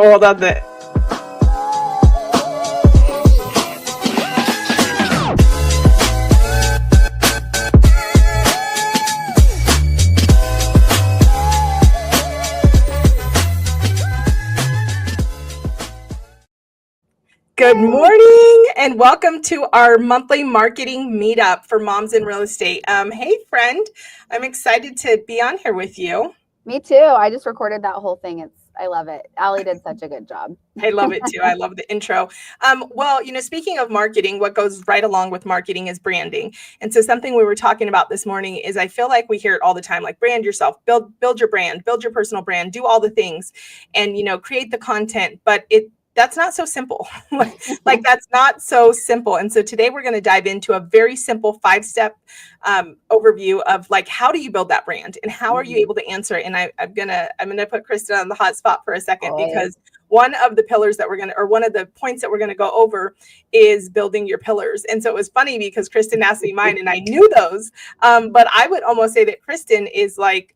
hold on it. Good morning and welcome to our monthly marketing meetup for moms in real estate. Hey friend, I'm excited to be on here with you. Me too. I just recorded that whole thing. I love it. Allie did such a good job. I love it too. I love the intro. Well, speaking of marketing, what goes right along with marketing is branding. And so something we were talking about this morning is I feel like we hear it all the time, like brand yourself, build your brand, build your personal brand, do all the things and, create the content, but that's not so simple. like that's not so simple. And so today we're going to dive into a very simple 5-step overview of like, how do you build that brand and how are you able to answer it? And I'm gonna put Kristen on the hot spot for a second because one of the pillars that one of the points that we're going to go over is building your pillars. And so it was funny because Kristen asked me mine and I knew those, but I would almost say that Kristen is like,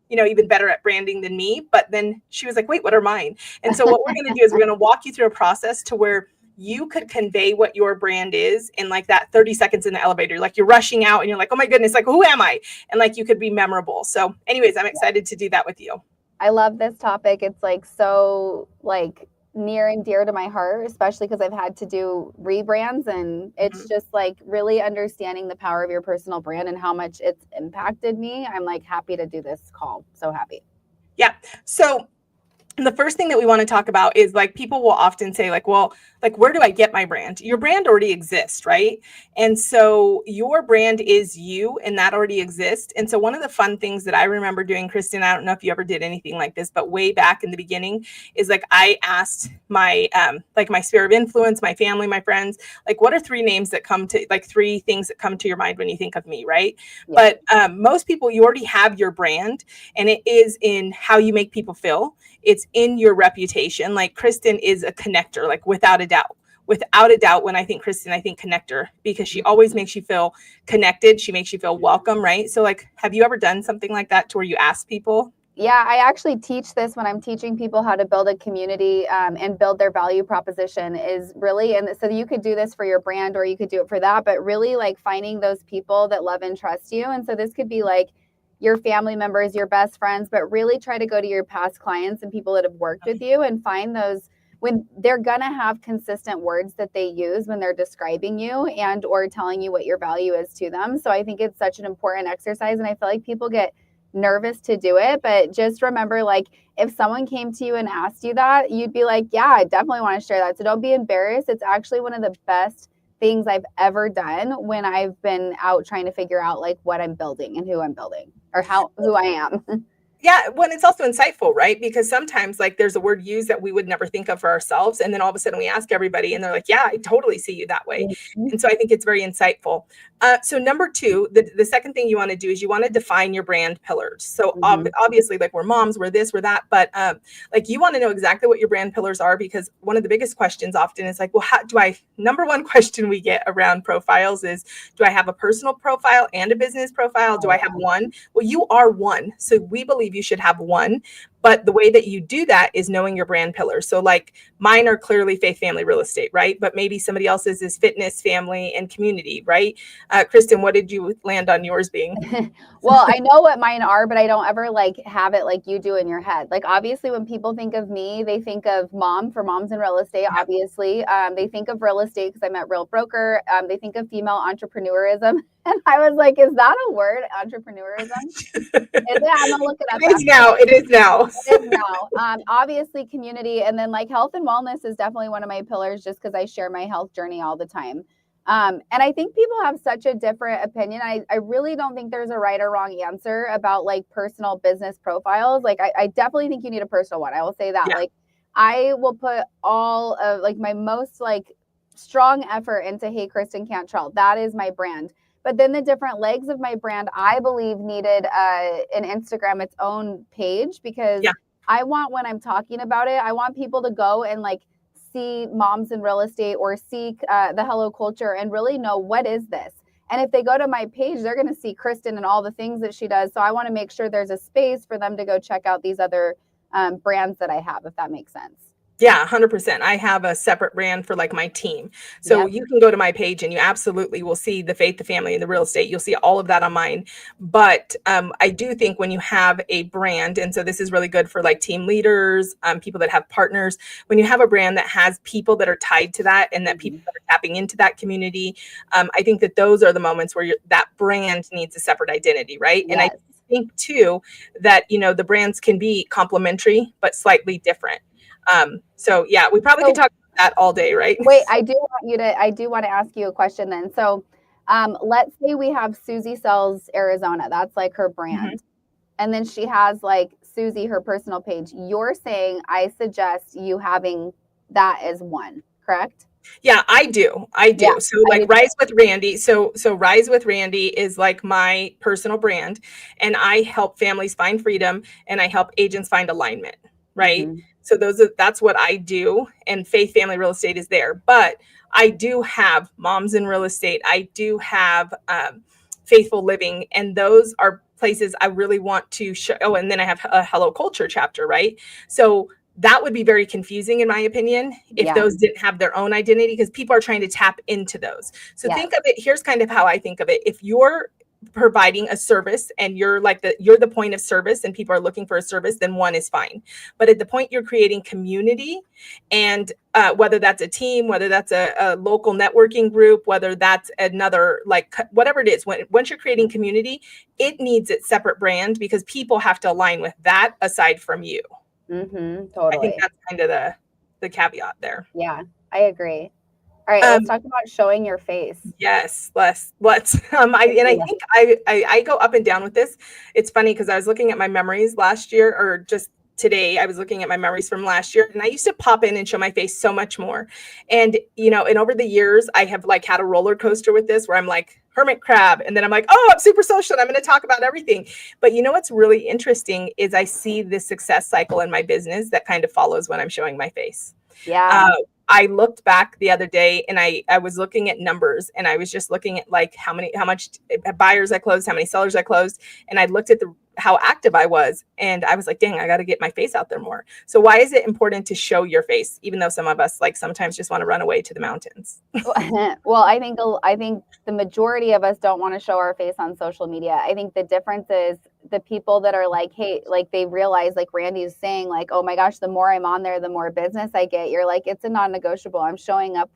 even better at branding than me. But then she was like, wait, what are mine? And so what we're going to do is we're going to walk you through a process to where you could convey what your brand is in like that 30 seconds in the elevator. Like you're rushing out and you're like, oh my goodness, like, who am I? And like, you could be memorable. So anyways, I'm excited to do that with you. I love this topic. It's like so like near and dear to my heart, especially because I've had to do rebrands and it's just like really understanding the power of your personal brand and how much it's impacted me. I'm like happy to do this call. So happy. Yeah. So the first thing that we want to talk about is like people will often say like, well, like, where do I get my brand? Your brand already exists, right? And so your brand is you and that already exists. And so one of the fun things that I remember doing, Kristen, I don't know if you ever did anything like this, but way back in the beginning is like, I asked my, my sphere of influence, my family, my friends, like, what are 3 names that come to like 3 things that come to your mind when you think of me, right? Yeah. But most people, you already have your brand and it is in how you make people feel. It's in your reputation. Like Kristen is a connector, like without a doubt, when I think Kristen, I think connector because she always makes you feel connected. She makes you feel welcome, right? So like, have you ever done something like that to where you ask people? Yeah, I actually teach this when I'm teaching people how to build a community and build their value proposition is really, and so you could do this for your brand or you could do it for that, but really like finding those people that love and trust you. And so this could be like your family members, your best friends, but really try to go to your past clients and people that have worked with you and find those when they're going to have consistent words that they use when they're describing you and or telling you what your value is to them. So I think it's such an important exercise. And I feel like people get nervous to do it, but just remember, like, if someone came to you and asked you that, you'd be like, yeah, I definitely want to share that. So don't be embarrassed. It's actually one of the best things I've ever done when I've been out trying to figure out like what I'm building and who I'm building or who I am. Yeah, when it's also insightful, right? Because sometimes like there's a word used that we would never think of for ourselves. And then all of a sudden we ask everybody and they're like, yeah, I totally see you that way. And so I think it's very insightful. So number 2, the second thing you want to do is you want to define your brand pillars. So obviously like we're moms, we're this, we're that, but like you want to know exactly what your brand pillars are because one of the biggest questions often is like, well, number one question we get around profiles is, do I have a personal profile and a business profile? Do I have one? Well, you are one. So we believe you should have one. But the way that you do that is knowing your brand pillars. So like mine are clearly faith, family, real estate, right? But maybe somebody else's is fitness, family, and community, right? Kristen, what did you land on yours being? Well, I know what mine are, but I don't ever like have it like you do in your head. Like obviously when people think of me, they think of mom for moms in real estate, obviously. They think of real estate because I'm at Real Broker. They think of female entrepreneurism. And I was like, is that a word, entrepreneurism? Is it? I'm gonna look it up. It is now. It is now. Obviously community. And then like health and wellness is definitely one of my pillars just because I share my health journey all the time. And I think people have such a different opinion. I really don't think there's a right or wrong answer about like personal business profiles. Like I definitely think you need a personal one. I will say that. Yeah. Like I will put all of like my most like strong effort into Hey Kristen Cantrell. That is my brand. But then the different legs of my brand, I believe needed an Instagram, its own page, because I want when I'm talking about it, I want people to go and like see moms in real estate or seek the Hello Culture and really know what is this. And if they go to my page, they're going to see Kristen and all the things that she does. So I want to make sure there's a space for them to go check out these other brands that I have, if that makes sense. Yeah, 100%. I have a separate brand for like my team. So Yep. you can go to my page and you absolutely will see the faith, the family, and the real estate. You'll see all of that on mine. But I do think when you have a brand, and so this is really good for like team leaders, people that have partners, when you have a brand that has people that are tied to that and that people Mhm. that are tapping into that community, I think that those are the moments where that brand needs a separate identity, right? And I Yes. think too that, the brands can be complementary, but slightly different. So yeah, we probably could So talk about that all day, right? wait, I do want to ask you a question then. So let's say we have Susie Sells Arizona. That's like her Mhm. brand. And then she has like Susie, her personal page. You're saying I suggest you having that as one, correct? Yeah, I do. I Yeah, do. So I like do too. Rise with Randy. So Rise with Randy is like my personal brand, and I help families find freedom and I help agents find alignment, right? Hmm. So that's what I do, and Faith Family Real Estate is there. But I do have Moms in Real Estate. I do have Faithful Living, and those are places I really want to show. Oh, and then I have a Hello Culture chapter, right? So that would be very confusing in my opinion if Yeah. those didn't have their own identity, because people are trying to tap into those. So Yes. think of it, here's kind of how I think of it. If you're providing a service and you're the point of service and people are looking for a service, then one is fine. But at the point you're creating community, and whether that's a team, whether that's a local networking group, whether that's another, like whatever it is, once you're creating community, it needs its separate brand because people have to align with that aside from you. I think Totally. that's kind of the caveat there. Yeah, I agree. All right, let's Um, talk about showing your face. yes, let's. I think I go up and down with this. It's funny because I was looking at my memories last year, or just today. I was looking at my memories from last year, and I used to pop in and show my face so much more. And over the years, I have like had a roller coaster with this, where I'm like hermit crab, and then I'm like, oh, I'm super social, and I'm going to talk about everything. But what's really interesting is I see this success cycle in my business that kind of follows when I'm showing my face. Yeah. Uh, I looked back the other day and I was looking at numbers, and I was just looking at like how much buyers I closed, how many sellers I closed, and I looked at how active I was, and I was like, dang, I got to get my face out there more. So why is it important to show your face, even though some of us like sometimes just want to run away to the mountains? Well, I think the majority of us don't want to show our face on social media. I think the difference is the people that are like, hey, like they realize, like Randy's saying, like, oh my gosh, the more I'm on there, the more business I get. You're like, it's a non-negotiable. I'm showing up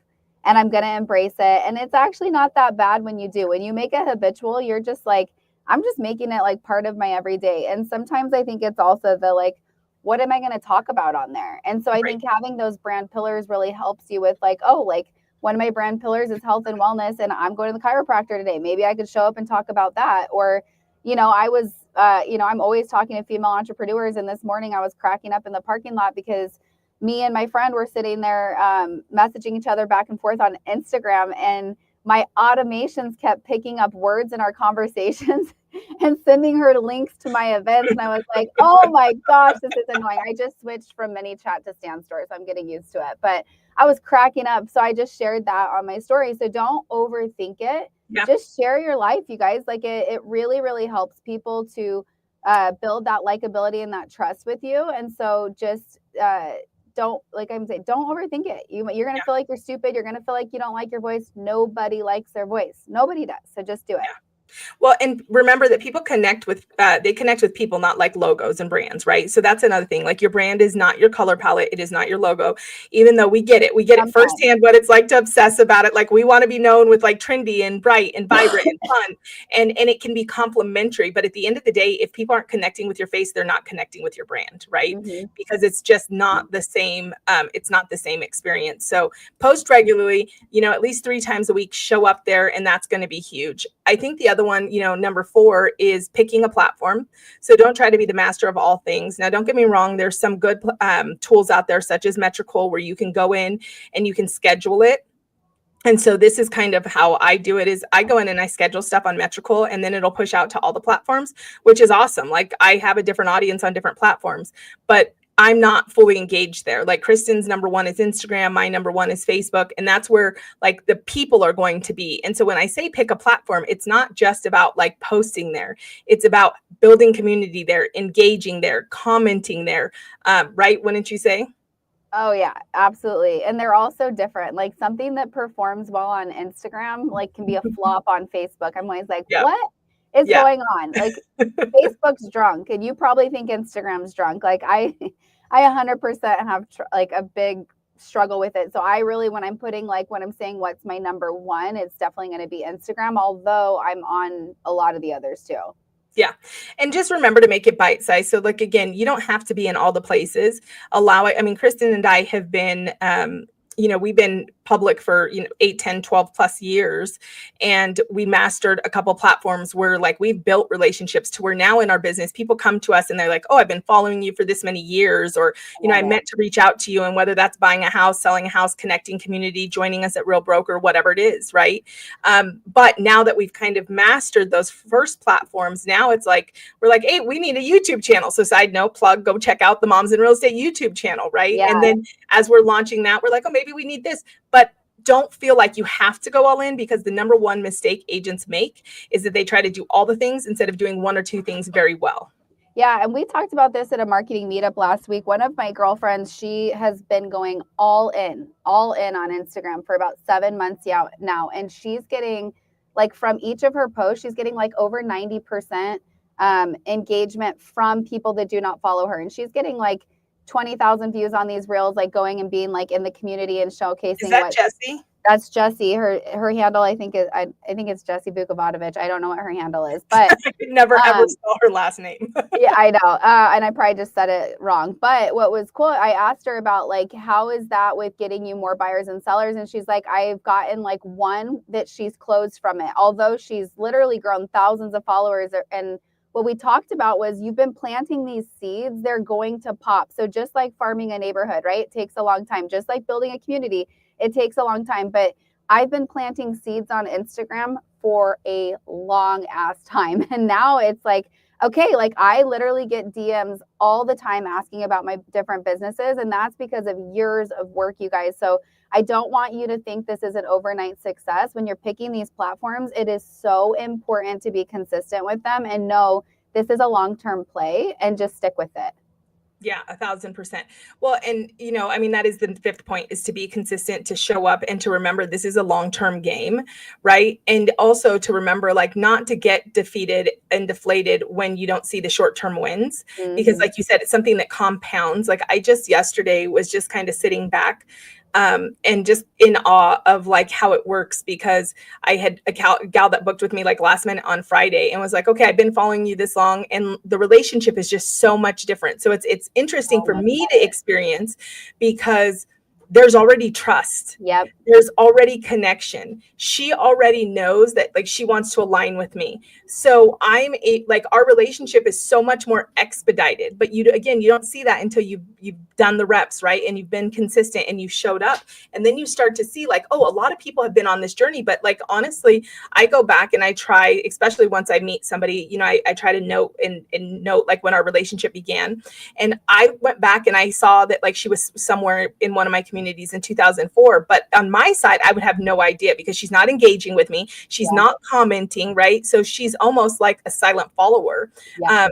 and I'm gonna embrace it. And it's actually not that bad when you do. When you make it habitual, you're just like, I'm just making it like part of my everyday. And sometimes I think it's also the like, what am I going to talk about on there? And so I Right. think having those brand pillars really helps you with like, oh, like one of my brand pillars is health and wellness, and I'm going to the chiropractor today. Maybe I could show up and talk about that. Or, I'm always talking to female entrepreneurs, and this morning I was cracking up in the parking lot because me and my friend were sitting there messaging each other back and forth on Instagram, and my automations kept picking up words in our conversations and sending her links to my events. And I was like, oh my gosh, this is annoying. I just switched from ManyChat to StandStore, so I'm getting used to it. But I was cracking up. So I just shared that on my story. So don't overthink it. Yeah. Just share your life, you guys. Like it really, really helps people to build that likability and that trust with you. And so just don't, like I'm saying, don't overthink it. You're gonna Yeah. feel like you're stupid. You're gonna feel like you don't like your voice. Nobody likes their voice. Nobody does. So just do it. Yeah. Well, and remember that people connect with people, not like logos and brands, right? So that's another thing. Like your brand is not your color palette, it is not your logo. Even though we get it Sometimes. firsthand what it's like to obsess about it. Like we want to be known with like trendy and bright and vibrant and fun, and it can be complimentary. But at the end of the day, if people aren't connecting with your face, they're not connecting with your brand, right? Mhm. Because it's just not the same. It's not the same experience. So post regularly, at least 3 times a week, show up there, and that's going to be huge. I think the other one, number 4 is picking a platform. So don't try to be the master of all things. Now, don't get me wrong. There's some good tools out there, such as Metrical, where you can go in and you can schedule it. And so this is kind of how I do it is I go in and I schedule stuff on Metrical, and then it'll push out to all the platforms, which is awesome. Like I have a different audience on different platforms, but I'm not fully engaged there. Like Kristen's number 1 is Instagram. My number 1 is Facebook. And that's where like the people are going to be. And so when I say pick a platform, it's not just about like posting there. It's about building community there, engaging there, commenting there. Right? Wouldn't you say? Oh yeah, absolutely. And they're also different. Like something that performs well on Instagram, like can be a flop on Facebook. I'm always like, Yeah. what is Yeah. going on? Like Facebook's drunk and you probably think Instagram's drunk. Like I I 100% have like a big struggle with it. So I really when I'm putting like when I'm saying what's my number one, it's definitely going to be Instagram, although I'm on a lot of the others too. Yeah. And just remember to make it bite sized. So, like, again, you don't have to be in all the places. Allow it. I mean, Kristen and I have been, we've been public for, 8, 10, 12 plus years. And we mastered a couple platforms where like we've built relationships to where now in our business, people come to us and they're like, oh, I've been following you for this many years, or, I love I it. meant to reach out to you. And whether that's buying a house, selling a house, connecting community, joining us at Real Broker, whatever it is, right? But now that we've kind of mastered those first platforms, now it's like, we're like, hey, we need a YouTube channel. So side note, plug, go check out the Moms in Real Estate YouTube channel, right? Yeah. And then as we're launching that, we're like, oh, maybe we need this. But don't feel like you have to go all in, because the number one mistake agents make is that they try to do all the things instead of doing one or two things very well. Yeah, and we talked about this at a marketing meetup last week. One of my girlfriends, she has been going all in on Instagram for about 7 months now. And she's getting like from each of her posts, she's getting like over 90% engagement from people that do not follow her. And she's getting like 20,000 views on these reels, like going and being like in the community and Is showcasing that what Jesse? that's Jessie. Her handle I think is I think it's Jessie Vukovatovich. I don't know what her handle is, but I could never ever um spell her last name. yeah, I know. And I probably just said it wrong. But what was cool, I asked her about like, how is that with getting you more buyers and sellers? And she's like, I've gotten like one that she's closed from it, although she's literally grown thousands of followers. And what we talked about was you've been planting these seeds, they're going to pop. So just like farming a neighborhood, right? It takes a long time. Just like building a community, it takes a long time. But I've been planting seeds on Instagram for a long ass time. And now it's like, okay, like I literally get DMs all the time asking about my different businesses. And that's because of years of work, you guys. So I don't want you to think this is an overnight success. When you're picking these platforms, it is so important to be consistent with them and know this is a long-term play and just stick with it. Yeah, 1,000%. Well, and I mean, that is the fifth point, is to be consistent, to show up, and to remember this is a long-term game, right? And also to remember, like, not to get defeated and deflated when you don't see the short-term wins, because, Mm-hmm. like you said, it's something that compounds. Like, I just yesterday was just kind of sitting back, and just in awe of like how it works, because I had a gal that booked with me like last minute on Friday and was like, okay, I've been following you this long, and the relationship is just so much different. So it's interesting So for much me to better. experience, because there's already trust. Yep. There's already connection. She already knows that like she wants to align with me. So like our relationship is so much more expedited. But you don't see that until you've done the reps, right? And you've been consistent and you showed up. And then you start to see like, oh, a lot of people have been on this journey. But like honestly, I go back and I try, especially once I meet somebody, I try to note and note like when our relationship began. And I went back and I saw that like she was somewhere in one of my communities in 2004. But on my side, I would have no idea, because she's not engaging with me. She's Yeah. not commenting, right? So she's almost like a silent follower. Yep.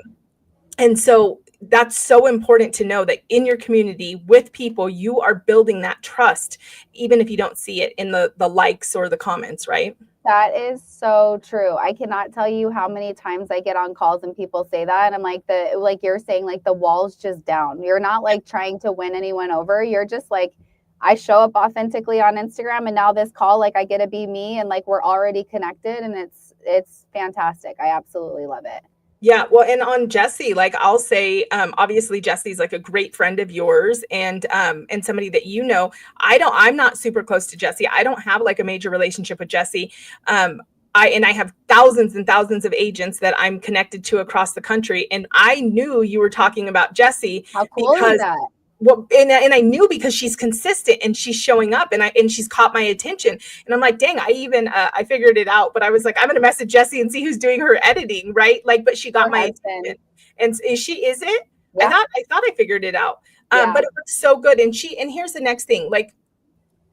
And so that's so important to know that in your community with people, you are building that trust, even if you don't see it in the likes or the comments, right? That is so true. I cannot tell you how many times I get on calls and people say that. And I'm like you're saying, like the wall's just down. You're not like trying to win anyone over. You're just like, I show up authentically on Instagram, and now this call, like I get to be me, and like we're already connected, and it's fantastic. I absolutely love it. Yeah, well, and on Jesse, like I'll say, obviously Jesse's like a great friend of yours, and somebody that I'm not super close to Jesse. I don't have like a major relationship with Jesse. I have thousands and thousands of agents that I'm connected to across the country, and I knew you were talking about Jesse How cool is because that? well, and I knew because she's consistent and she's showing up, and she's caught my attention, and I'm like, dang, I figured it out, but I was like, I'm gonna message Jessie and see who's doing her editing, right? Like, but she got Her my husband. attention, and is it? Yeah. I thought I figured it out, Yeah. but it looks so good, and here's the next thing, like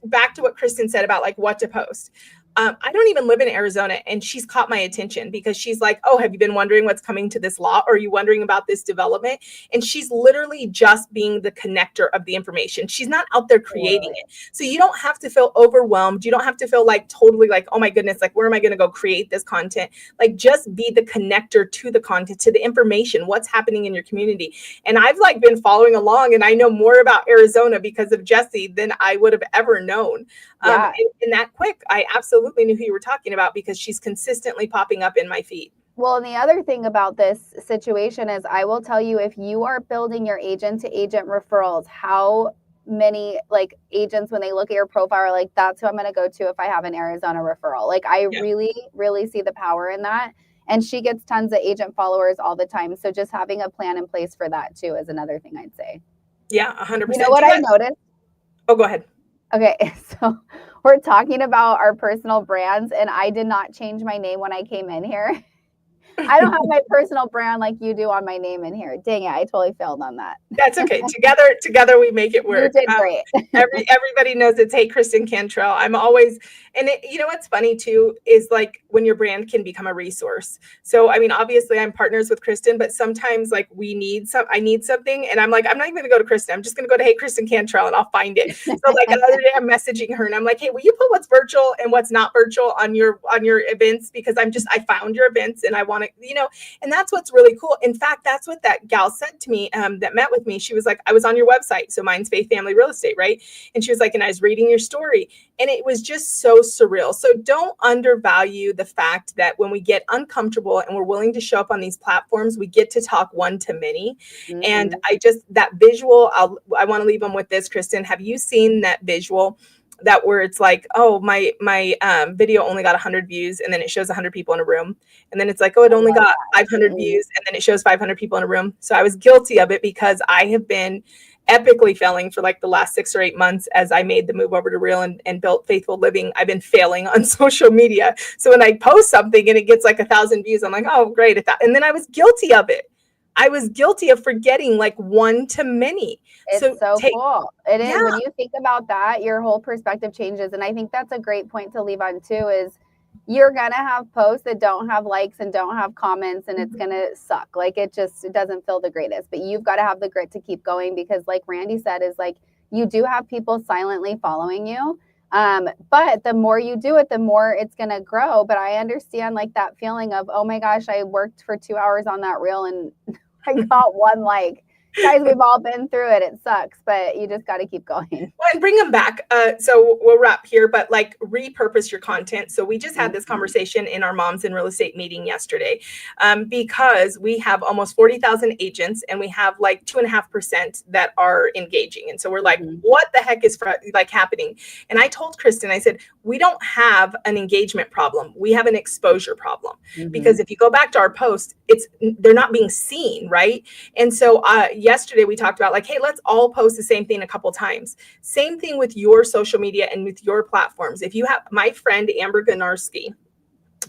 back to what Kristen said about like what to post. I don't even live in Arizona, and she's caught my attention because she's like, oh, have you been wondering what's coming to this law? Or are you wondering about this development? And she's literally just being the connector of the information. She's not out there creating it. So you don't have to feel overwhelmed. You don't have to feel like totally like, oh my goodness, like, where am I going to go create this content? Like, just be the connector to the content, to the information, what's happening in your community. And I've like been following along, and I know more about Arizona because of Jessie than I would have ever known. Yeah. And that quick, I absolutely knew who you were talking about because she's consistently popping up in my feed. Well, and the other thing about this situation is I will tell you, if you are building your agent to agent referrals, how many like agents, when they look at your profile, are like, that's who I'm going to go to if I have an Arizona referral. Like, I really, really see the power in that. And she gets tons of agent followers all the time. So just having a plan in place for that too is another thing I'd say. Yeah, 100%. You know what I noticed? Oh, go ahead. Okay, so we're talking about our personal brands, and I did not change my name when I came in here. I don't have my personal brand like you do on my name in here. Dang it, I totally failed on that. That's okay. Together we make it work. You did great. Everybody knows it's Hey Kristen Cantrell. I'm always, and you know what's funny too is like when your brand can become a resource. So I mean, obviously I'm partners with Kristen, but sometimes like I need something, and I'm like, I'm not even gonna go to Kristen. I'm just gonna go to Hey Kristen Cantrell, and I'll find it. So like the other day I'm messaging her, and I'm like, hey, will you put what's virtual and what's not virtual on your events, because I found your events and I want to, and that's what's really cool. In fact, that's what that gal said to me that met with me. She was like, I was on your website. So mine's Faith Family Real Estate, right? And she was like, and I was reading your story, and it was just so surreal. So don't undervalue the fact that when we get uncomfortable and we're willing to show up on these platforms, we get to talk one to many. Mm-hmm. And that visual, I want to leave them with this, Kristen. Have you seen that visual? That where it's like, oh, my video only got 100 views, and then it shows 100 people in a room, and then it's like, oh, it only got 500 views, and then it shows 500 people in a room. So I was guilty of it because I have been epically failing for like the last 6 or 8 months as I made the move over to Real and built Faithful Living. I've been failing on social media. So when I post something and it gets like 1,000 views, I'm like, oh, great. And then I was guilty of it. I was guilty of forgetting like one to many. It's so cool. It is. Yeah. When you think about that, your whole perspective changes. And I think that's a great point to leave on too, is you're going to have posts that don't have likes and don't have comments, and it's going to suck. Like it doesn't feel the greatest, but you've got to have the grit to keep going, because like Randy said, is like, you do have people silently following you. But the more you do it, the more it's going to grow. But I understand like that feeling of, oh my gosh, I worked for 2 hours on that reel and I got one like. Guys, we've all been through it. It sucks, but you just got to keep going. Well, and bring them back. So we'll wrap here, but like repurpose your content. So we just had this conversation in our Moms in Real Estate meeting yesterday, because we have almost 40,000 agents, and we have like 2.5% that are engaging. And so we're like, what the heck is like happening? And I told Kristen, I said, we don't have an engagement problem. We have an exposure problem, because if you go back to our post, they're not being seen, right? And so yesterday we talked about like, hey, let's all post the same thing a couple times. Same thing with your social media and with your platforms. If you have my friend Amber Ganarski,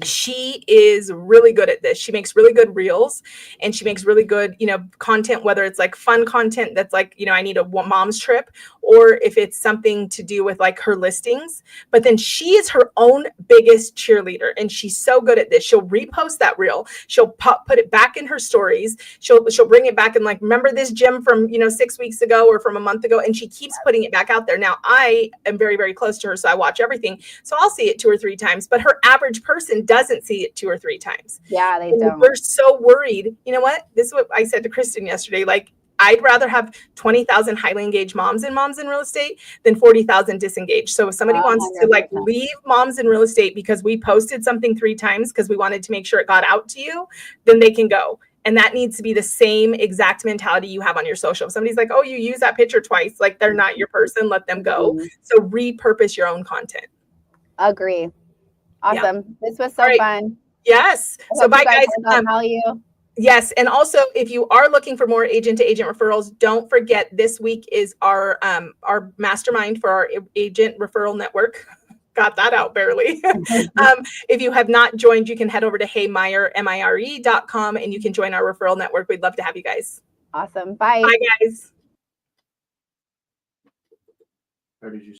she is really good at this. She makes really good reels, and she makes really good, content, whether it's like fun content that's like, I need a mom's trip, or if it's something to do with like her listings. But then she is her own biggest cheerleader, and she's so good at this. She'll repost that reel. She'll put it back in her stories. She'll bring it back and like, remember this gem from, 6 weeks ago or from a month ago, and she keeps putting it back out there. Now I am very, very close to her, so I watch everything. So I'll see it 2 or 3 times, but her average person doesn't see it 2 or 3 times. Yeah, they don't. We're so worried. You know what? This is what I said to Kristen yesterday. Like, I'd rather have 20,000 highly engaged moms in Real Estate than 40,000 disengaged. So if somebody wants to like leave Moms in Real Estate because we posted something 3 times because we wanted to make sure it got out to you, then they can go. And that needs to be the same exact mentality you have on your social. If somebody's like, oh, you use that picture twice, like they're not your person, let them go. So repurpose your own content. Agree. Awesome. Yeah. This was so fun. Yes. So bye, guys. Value. Yes. And also, if you are looking for more agent to agent referrals, don't forget this week is our mastermind for our agent referral network. Got that out barely. If you have not joined, you can head over to MIRE.com, and you can join our referral network. We'd love to have you guys. Awesome. Bye. Bye, guys.